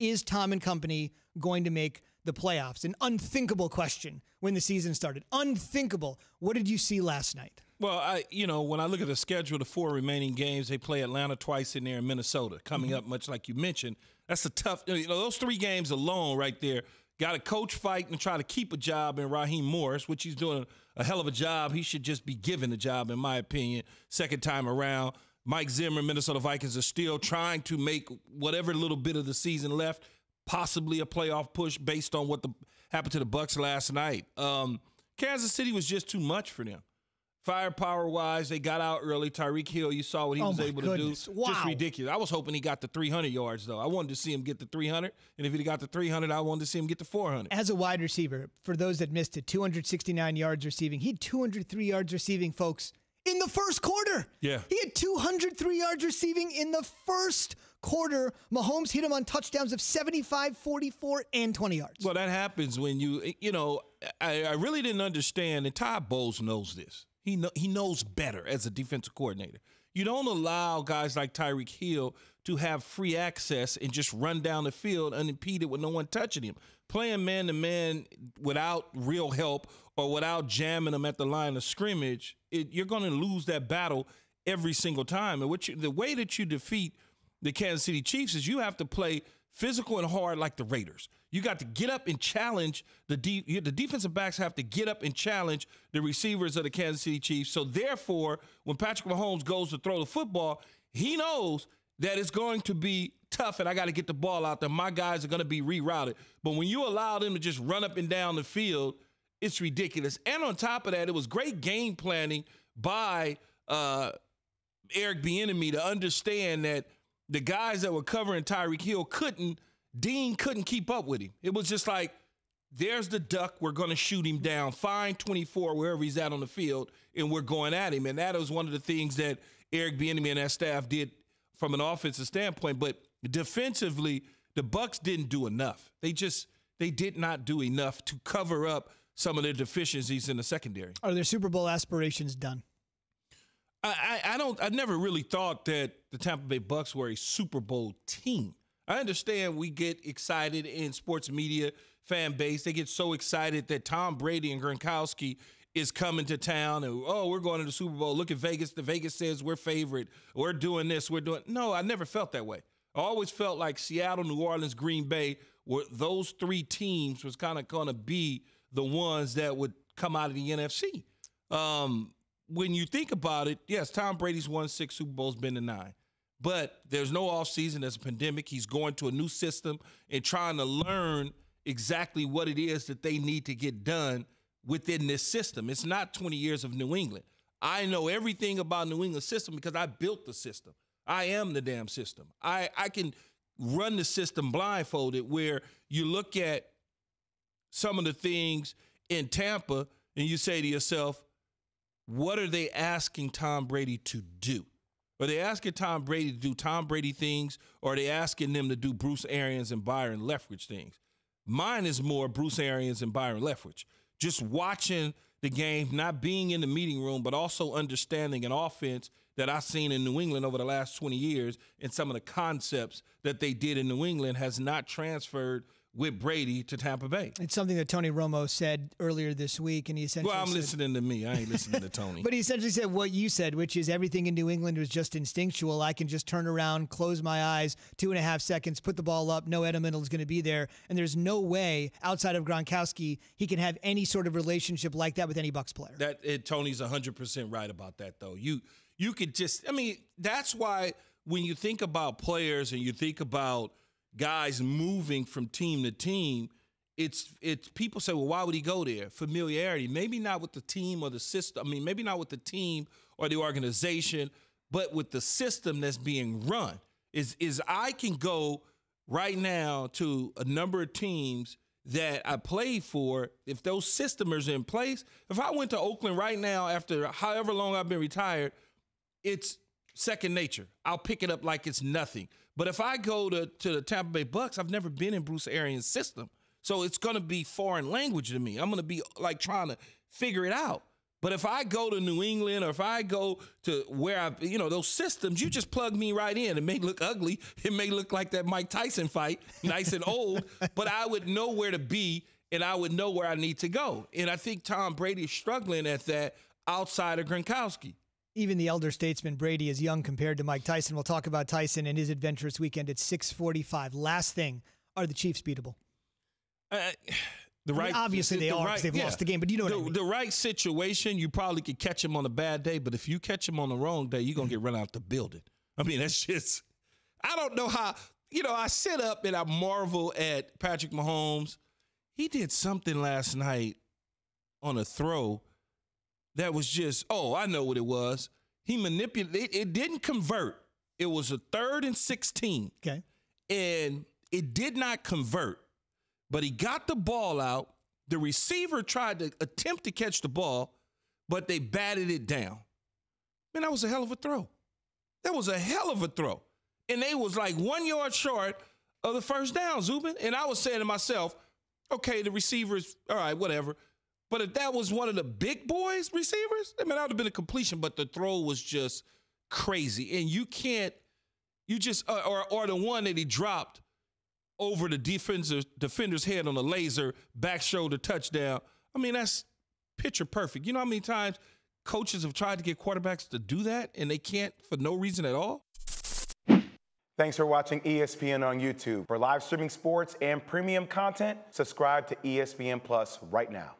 Is Tom and company going to make the playoffs? An unthinkable question when the season started. Unthinkable. What did you see last night? Well, when I look at the schedule, the 4 remaining games, they play Atlanta twice in there in Minnesota coming up, much like you mentioned. That's a tough, those 3 games alone right there. Got a coach fight and try to keep a job in Raheem Morris, which he's doing a hell of a job. He should just be given the job, in my opinion, second time around. Mike Zimmer, Minnesota Vikings are still trying to make whatever little bit of the season left, possibly a playoff push based on what happened to the Bucs last night. Kansas City was just too much for them. Firepower-wise, they got out early. Tyreek Hill, you saw what he was able to do. Wow. Just ridiculous. I was hoping he got to 300 yards, though. I wanted to see him get to 300, and if he got to 300, I wanted to see him get to 400. As a wide receiver, for those that missed it, 269 yards receiving. He had 203 yards receiving, folks, in the first quarter. Yeah. He had 203 yards receiving in the first quarter. Mahomes hit him on touchdowns of 75, 44, and 20 yards. Well, that happens when I really didn't understand, and Todd Bowles knows this. He knows better as a defensive coordinator. You don't allow guys like Tyreek Hill to have free access and just run down the field unimpeded with no one touching him. Playing man-to-man without real help or without jamming them at the line of scrimmage, you're going to lose that battle every single time. And the way that you defeat the Kansas City Chiefs is you have to play physical and hard like the Raiders. You got to get up and challenge the defensive backs have to get up and challenge the receivers of the Kansas City Chiefs. So therefore, when Patrick Mahomes goes to throw the football, he knows that it's going to be tough and I got to get the ball out there. My guys are going to be rerouted. But when you allow them to just run up and down the field, it's ridiculous. And on top of that, it was great game planning by Eric Bieniemy to understand that the guys that were covering Tyreek Hill Dean couldn't keep up with him. It was just like, there's the duck. We're going to shoot him down. Find 24 wherever he's at on the field, and we're going at him. And that was one of the things that Eric Bieniemy and that staff did from an offensive standpoint. But defensively, the Bucs didn't do enough. They did not do enough to cover up some of their deficiencies in the secondary. Are their Super Bowl aspirations done? I never really thought that the Tampa Bay Bucs were a Super Bowl team. I understand we get excited in sports media fan base. They get so excited that Tom Brady and Gronkowski is coming to town and, we're going to the Super Bowl. Look at Vegas. The Vegas says we're favorite. We're doing this. No, I never felt that way. I always felt like Seattle, New Orleans, Green Bay, those 3 teams was kind of going to be the ones that would come out of the NFC. When you think about it, yes, Tom Brady's won 6 Super Bowls, been to 9. But there's no offseason. There's a pandemic. He's going to a new system and trying to learn exactly what it is that they need to get done within this system. It's not 20 years of New England. I know everything about New England system because I built the system. I am the damn system. I can run the system blindfolded, where you look at some of the things in Tampa and you say to yourself, what are they asking Tom Brady to do? Are they asking Tom Brady to do Tom Brady things, or are they asking them to do Bruce Arians and Byron Leftwich things? Mine is more Bruce Arians and Byron Leftwich. Just watching the game, not being in the meeting room, but also understanding an offense that I've seen in New England over the last 20 years, and some of the concepts that they did in New England has not transferred with Brady to Tampa Bay. It's something that Tony Romo said earlier this week, and he essentially I'm listening to me. I ain't listening to Tony. But he essentially said what you said, which is everything in New England was just instinctual. I can just turn around, close my eyes, 2.5 seconds, put the ball up, no Edelman is going to be there, and there's no way outside of Gronkowski he can have any sort of relationship like that with any Bucs player. Tony's 100% right about that, though. You could just, that's why when you think about players and you think about guys moving from team to team, it's people say, well, why would he go there? Familiarity. Maybe not with the team or the system. Maybe not with the team or the organization, but with the system that's being run. Is I can go right now to a number of teams that I played for. If those systems are in place, if I went to Oakland right now after however long I've been retired, it's second nature. I'll pick it up like it's nothing. But if I go to the Tampa Bay Bucs, I've never been in Bruce Arians' system. So it's going to be foreign language to me. I'm going to be like trying to figure it out. But if I go to New England or if I go to where those systems, you just plug me right in. It may look ugly. It may look like that Mike Tyson fight, nice and old, but I would know where to be and I would know where I need to go. And I think Tom Brady is struggling at that outside of Gronkowski. Even the elder statesman Brady is young compared to Mike Tyson. We'll talk about Tyson and his adventurous weekend at 6:45. Last thing, are the Chiefs beatable? Obviously they are because they've lost the game, but you know what I mean. The right situation, you probably could catch them on a bad day, but if you catch them on the wrong day, you're going to get run out the building. I mean, that's just – I don't know how – I sit up and I marvel at Patrick Mahomes. He did something last night on a throw that was just – I know what it was. He manipulated – it didn't convert. It was a 3rd and 16. Okay. And it did not convert. But he got the ball out. The receiver tried to attempt to catch the ball, but they batted it down. Man, that was a hell of a throw. That was a hell of a throw. And they was like 1 yard short of the first down, Zubin. And I was saying to myself, okay, the receivers, all right, whatever. But if that was one of the big boys receivers, that would have been a completion. But the throw was just crazy. And you can't, or the one that he dropped over the defender's head on a laser, back shoulder touchdown. I mean, that's picture perfect. You know how many times coaches have tried to get quarterbacks to do that, and they can't for no reason at all? Thanks for watching ESPN on YouTube. For live streaming sports and premium content, subscribe to ESPN Plus right now.